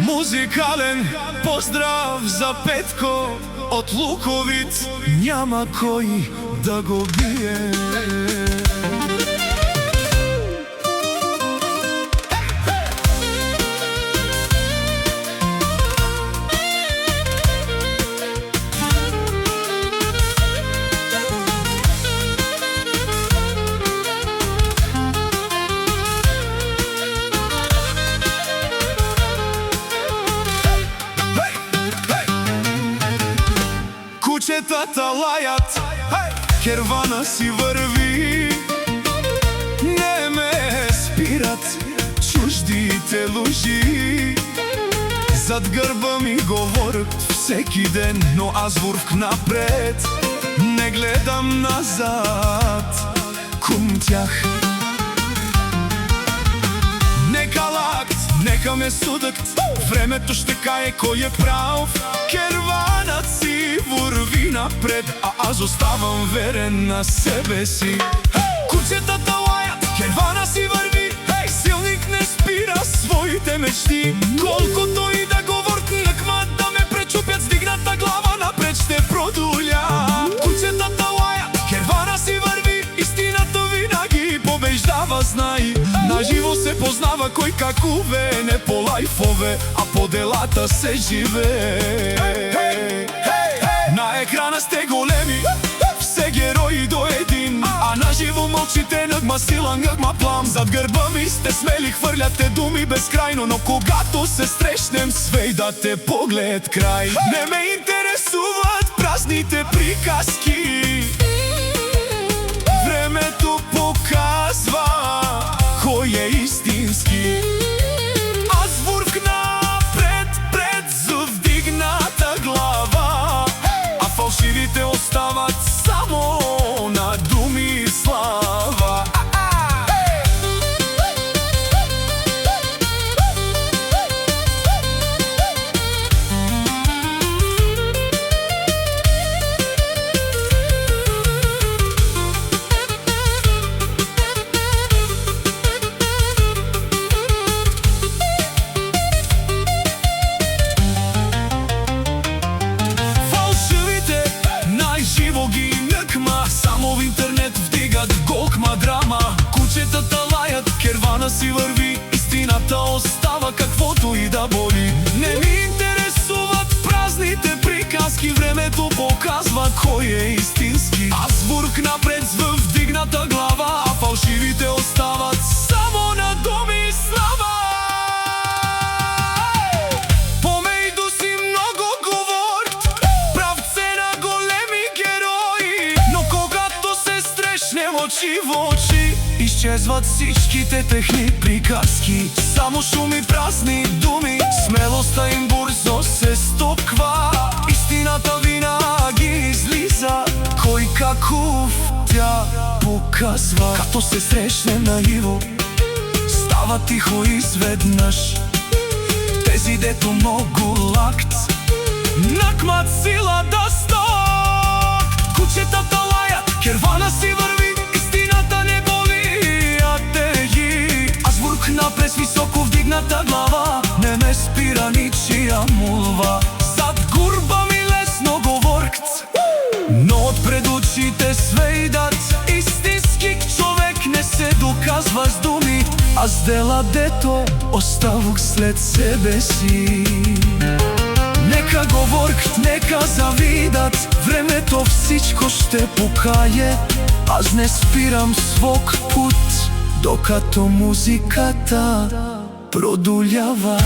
Музикален поздрав за Петко од Луковиц, няма кој да го бие. Кучетата лајат, кервана си врви, не ме спират чуждите лужи. Зад грба ми говорат всеки ден, но аз вурвк напред, не гледам назад кум тях. Нека лакт, нека ме судат, времето ще кае кој е прав. Керванат си върви напред, а аз оставам верен на себе си. Кучетата лаят, кервана си върви, силник не спира своите мечти. Колкото и да говорят накмат, да ме пречупят с дигната глава, напред ще продуля. Кучетата лаят, кервана си върви, истината винаги побеждава, знай. Наживо се познава кој какове, не по лайфове, а по делата се живее. На екрана сте големи, все герои до един, а наживо мълчите, нъгма сила, нъгма плам. Зад гърба ми сте смели, хвърляте думи безкрайно, но когато се срещнем, свейдате поглед край. Не ме интересуват празните приказки, времето показва кој е истински. Аз вурвк напред, пред с вдигната глава, а фалшивите остават само на думи и слава. Само в интернет вдигат голкма драма. Кучетата лаят, кервана си върви, истината остава каквото и да боли. Не ми интересуват празните приказки, времето показва кој е истински. Аз вурк напред с вдигната глава, а фалшивите остават само на думи и слава. Помејду си много говорт, правце на големи герои, но когато се срещнем очи в очи, изчезват всичките техни приказки. Само шум и празни думи, смелостта им бързо се стопква. Истината винаги излиза, кој каков тя показва. Като се срещнем наиво, става тихо изведнъж. Тези дето много лакт, накмат сила да сток. Кучетата лаят, кервана си върви, истината не боли, а теги. Аз вурк напред с високо вдигната глава, не ме спира ничия молва. Зад гурба ми лесно говоркт, но отпред очите свейдат. Истински човек не се доказва с думи, а с дела дето оставух след себе си. Нека говоркт, нека завидат, времето всичко ще покае. Аз не спирам свог пут, докато музиката продулява.